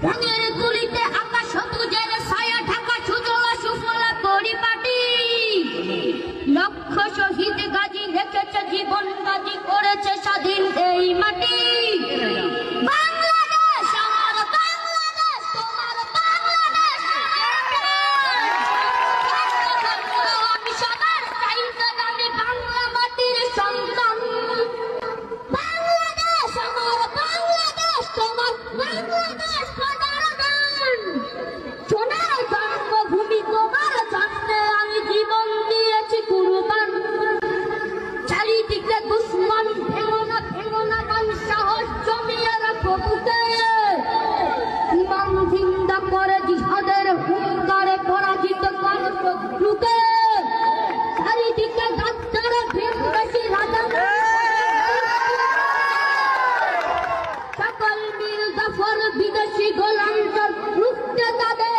রঙের তুলিতে আকাশ সবুজের ছায়া ঢাকা সুজলা সুফলা পরিপাটি। লক্ষ শহীদ গাজী রেখেছে জীবন বাজি, করেছে স্বাধীন এই মাটি। বাংলাদেশ আমার বাংলাদেশ, তোমার বাংলাদেশ আমি সবার চাইতে আমি বাংলা মাটির সন্তান। বাংলাদেশ আমার বাংলাদেশ, তোমার বাংলাদেশ সোনার জন্মভূমি, তোমার জন্মে আমি জীবন দিয়েছি কুরবান। চারিদিকে দুশ্মন, ভেঙো না গান, সাহস জমিয়ে রাখো বুকে। ইমান জিন্দা করে জিহাদের হুঙ্কারে পরাজিত করো শত্রুকে। চারিদিকে গাদ্দারে ভিনদেশী রাজা, সকল মিল জাফর বিদেশি গোলাম রুখতে তাদের